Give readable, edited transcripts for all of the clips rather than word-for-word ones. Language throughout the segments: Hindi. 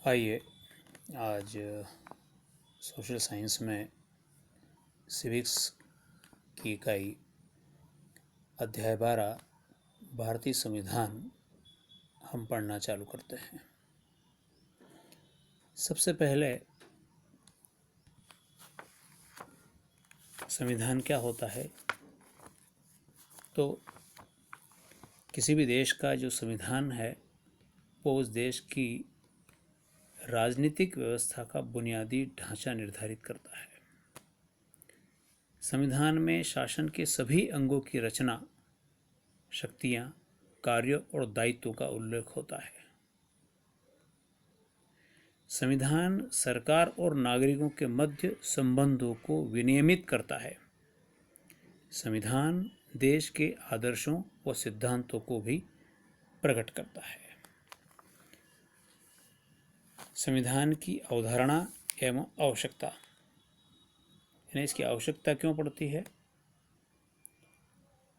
आइए आज सोशल साइंस में सिविक्स की इकाई अध्याय 12 भारतीय संविधान हम पढ़ना चालू करते हैं। सबसे पहले संविधान क्या होता है, तो किसी भी देश का जो संविधान है वो उस देश की राजनीतिक व्यवस्था का बुनियादी ढांचा निर्धारित करता है। संविधान में शासन के सभी अंगों की रचना, शक्तियां, कार्यों और दायित्वों का उल्लेख होता है। संविधान सरकार और नागरिकों के मध्य संबंधों को विनियमित करता है। संविधान देश के आदर्शों व सिद्धांतों को भी प्रकट करता है। संविधान की अवधारणा एवं आवश्यकता, यानी इसकी आवश्यकता क्यों पड़ती है?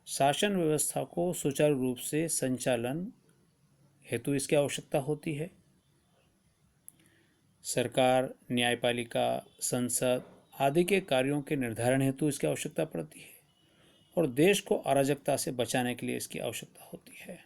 शासन व्यवस्था को सुचारू रूप से संचालन हेतु इसकी आवश्यकता होती है। सरकार, न्यायपालिका, संसद आदि के कार्यों के निर्धारण हेतु इसकी आवश्यकता पड़ती है और देश को अराजकता से बचाने के लिए इसकी आवश्यकता होती है।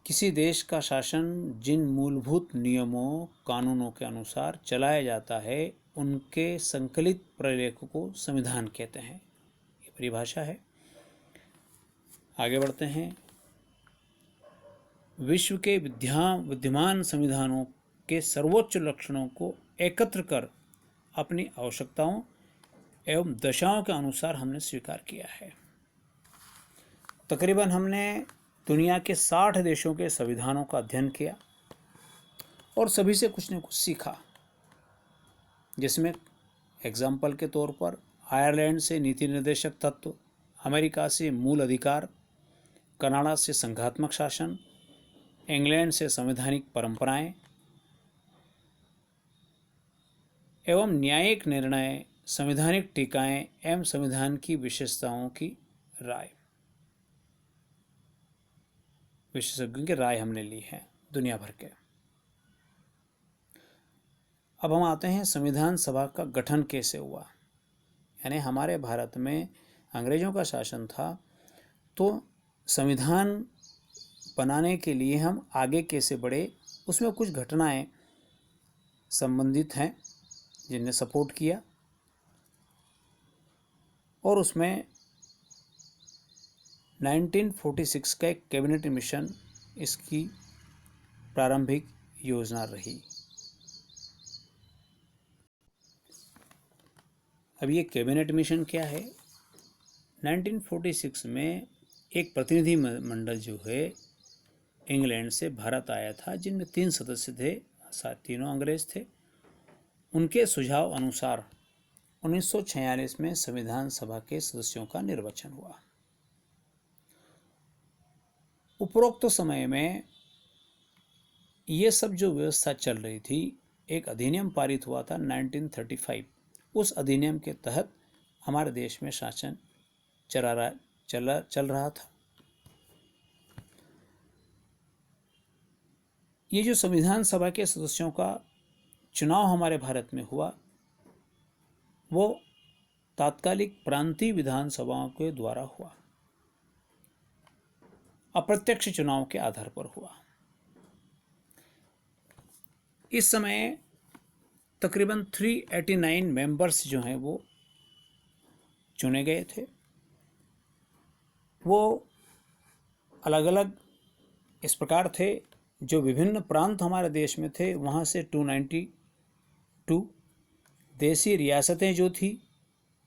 किसी देश का शासन जिन मूलभूत नियमों, कानूनों के अनुसार चलाया जाता है, उनके संकलित प्रलेखों को संविधान कहते हैं। ये परिभाषा है। आगे बढ़ते हैं। विश्व के विद्यमान संविधानों के सर्वोच्च लक्षणों को एकत्र कर अपनी आवश्यकताओं एवं दशाओं के अनुसार हमने स्वीकार किया है। तकरीबन हमने दुनिया के 60 देशों के संविधानों का अध्ययन किया और सभी से कुछ न कुछ सीखा, जिसमें एग्जाम्पल के तौर पर आयरलैंड से नीति निर्देशक तत्व, अमेरिका से मूल अधिकार, कनाडा से संघात्मक शासन, इंग्लैंड से संवैधानिक परंपराएं एवं न्यायिक निर्णय, संवैधानिक टीकाएं एवं संविधान की विशेषताओं की राय, विशेषज्ञों की राय हमने ली है दुनिया भर के। अब हम आते हैं संविधान सभा का गठन कैसे हुआ। यानी हमारे भारत में अंग्रेजों का शासन था, तो संविधान बनाने के लिए हम आगे कैसे बढ़े, उसमें कुछ घटनाएं संबंधित हैं जिनने सपोर्ट किया, और उसमें 1946 का एक कैबिनेट मिशन इसकी प्रारंभिक योजना रही। अब ये कैबिनेट मिशन क्या है? 1946 में एक प्रतिनिधि मंडल जो है इंग्लैंड से भारत आया था, जिनमें 3 सदस्य थे, तीनों अंग्रेज थे। उनके सुझाव अनुसार 1946 में संविधान सभा के सदस्यों का निर्वाचन हुआ। उपरोक्त समय में ये सब जो व्यवस्था चल रही थी, एक अधिनियम पारित हुआ था 1935। उस अधिनियम के तहत हमारे देश में शासन चल रहा था। ये जो संविधान सभा के सदस्यों का चुनाव हमारे भारत में हुआ, वो तात्कालिक प्रांतीय विधानसभाओं के द्वारा हुआ, अप्रत्यक्ष चुनाव के आधार पर हुआ। इस समय तकरीबन 389 मेंबर्स जो हैं वो चुने गए थे। वो अलग अलग इस प्रकार थे, जो विभिन्न प्रांत हमारे देश में थे वहाँ से 292, देसी रियासतें जो थी,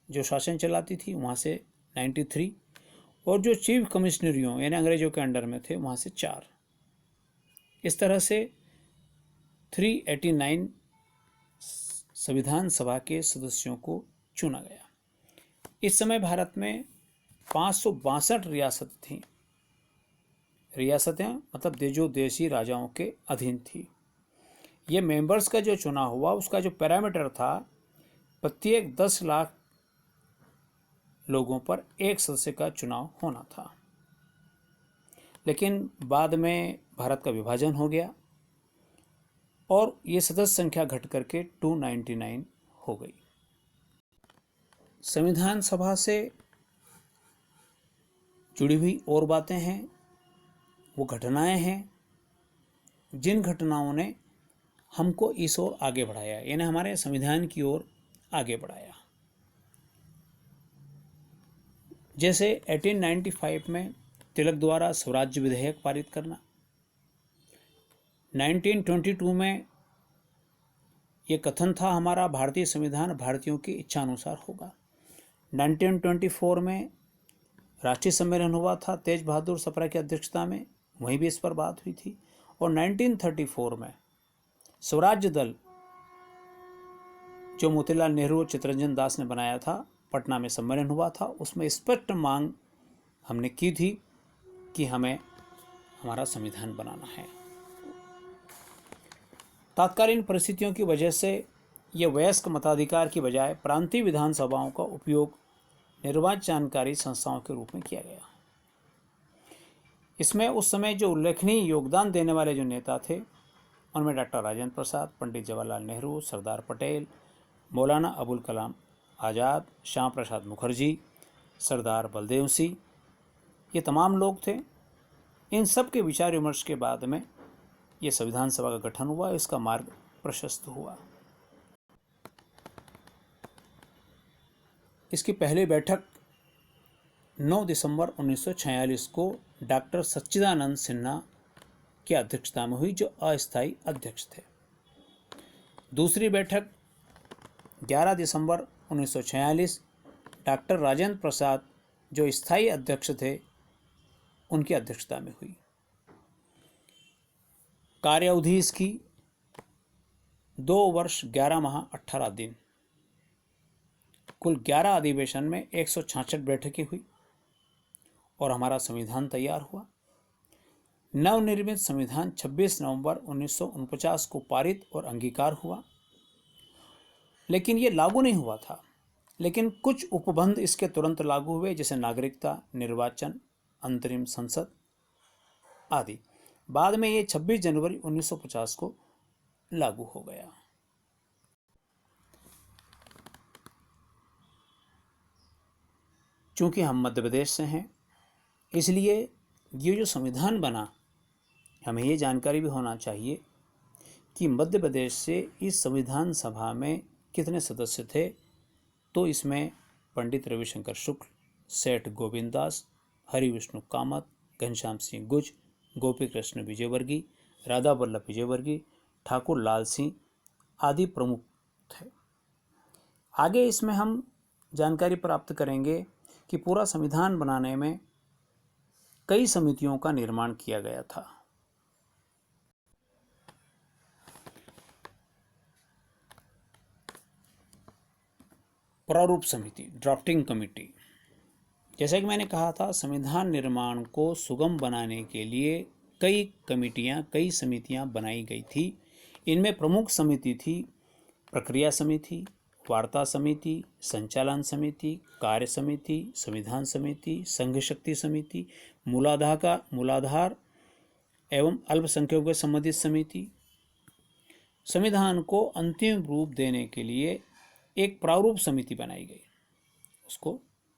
जो शासन चलाती थी, वहाँ से 93, और जो चीफ कमिश्नरियों यानी अंग्रेजों के अंडर में थे वहाँ से 4। इस तरह से 389 संविधान सभा के सदस्यों को चुना गया। इस समय भारत में 562 रियासत थीं। रियासतें मतलब जो देशी राजाओं के अधीन थी। ये मेंबर्स का जो चुनाव हुआ, उसका जो पैरामीटर था, प्रत्येक 10 लाख लोगों पर एक सदस्य का चुनाव होना था। लेकिन बाद में भारत का विभाजन हो गया और ये सदस्य संख्या घट करके 299 हो गई। संविधान सभा से जुड़ी हुई और बातें हैं, वो घटनाएं हैं जिन घटनाओं ने हमको इस ओर आगे बढ़ाया, यानी हमारे संविधान की ओर आगे बढ़ाया। जैसे 1895 में तिलक द्वारा स्वराज्य विधेयक पारित करना, 1922 में ये कथन था हमारा भारतीय संविधान भारतीयों की इच्छा अनुसार होगा। 1924 में राष्ट्रीय सम्मेलन हुआ था तेज बहादुर सप्रा की अध्यक्षता में, वहीं भी इस पर बात हुई थी। और 1934 में स्वराज्य दल जो मोतीलाल नेहरू और चित्तरंजन दास ने बनाया था, पटना में सम्मेलन हुआ था, उसमें स्पष्ट मांग हमने की थी कि हमें हमारा संविधान बनाना है। तात्कालीन परिस्थितियों की वजह से यह वयस्क मताधिकार की बजाय प्रांतीय विधानसभाओं का उपयोग निर्वाचन जानकारी संस्थाओं के रूप में किया गया। इसमें उस समय जो उल्लेखनीय योगदान देने वाले जो नेता थे उनमें डॉक्टर राजेंद्र प्रसाद, पंडित जवाहरलाल नेहरू, सरदार पटेल, मौलाना अबुल कलाम आज़ाद, श्याम प्रसाद मुखर्जी, सरदार बलदेव सिंह, ये तमाम लोग थे। इन सब के विचार विमर्श के बाद में ये संविधान सभा का गठन हुआ, इसका मार्ग प्रशस्त हुआ। इसकी पहली बैठक 9 दिसंबर 1946 को डॉक्टर सच्चिदानंद सिन्हा की अध्यक्षता में हुई, जो अस्थायी अध्यक्ष थे। दूसरी बैठक 11 दिसंबर 1946 डॉक्टर राजेंद्र प्रसाद जो स्थायी अध्यक्ष थे उनकी अध्यक्षता में हुई। कार्य अवधि इसकी 2 वर्ष 11 माह 18 दिन, कुल 11 अधिवेशन में 166 बैठकें हुई और हमारा संविधान तैयार हुआ। नवनिर्मित संविधान 26 नवंबर 1949 को पारित और अंगीकार हुआ, लेकिन ये लागू नहीं हुआ था। लेकिन कुछ उपबंध इसके तुरंत लागू हुए, जैसे नागरिकता, निर्वाचन, अंतरिम संसद आदि। बाद में ये 26 जनवरी 1950 को लागू हो गया। चूंकि हम मध्य प्रदेश से हैं, इसलिए ये जो संविधान बना, हमें ये जानकारी भी होना चाहिए कि मध्य प्रदेश से इस संविधान सभा में कितने सदस्य थे। तो इसमें पंडित रविशंकर शुक्ल, सेठ गोविंद दास, हरि विष्णु कामत, घनश्याम सिंह गुज, गोपी कृष्ण विजयवर्गीय, राधा वल्लभ विजयवर्गीय, ठाकुर लाल सिंह आदि प्रमुख थे। आगे इसमें हम जानकारी प्राप्त करेंगे कि पूरा संविधान बनाने में कई समितियों का निर्माण किया गया था। प्रारूप समिति, ड्राफ्टिंग कमेटी। जैसा कि मैंने कहा था, संविधान निर्माण को सुगम बनाने के लिए कई कमेटियां, कई समितियां बनाई गई थी। इनमें प्रमुख समिति थी प्रक्रिया समिति, वार्ता समिति, संचालन समिति, कार्य समिति, संविधान समिति, संघ शक्ति समिति, मूलाधार एवं अल्पसंख्यकों से संबंधित समिति। संविधान को अंतिम रूप देने के लिए एक प्रारूप समिति बनाई गई, उसको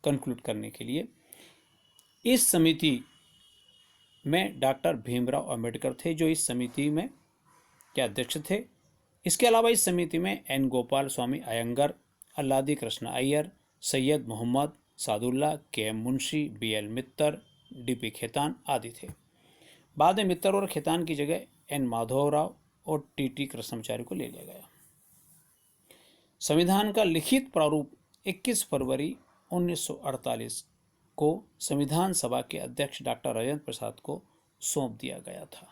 कंक्लूड करने के लिए। इस समिति में डॉक्टर भीमराव अंबेडकर थे, जो इस समिति में के अध्यक्ष थे। इसके अलावा इस समिति में एन गोपाल स्वामी अयंगर, अल्लादी कृष्ण अय्यर, सैयद मोहम्मद सादुल्ला, के एम मुंशी, बी एल मित्तर, डी पी खेतान आदि थे। बाद में मित्तर और खेतान की जगह एन माधवराव और टी टी कृष्णमाचार्य को ले लिया गया। संविधान का लिखित प्रारूप 21 फरवरी 1948 को संविधान सभा के अध्यक्ष डॉक्टर राजेंद्र प्रसाद को सौंप दिया गया था।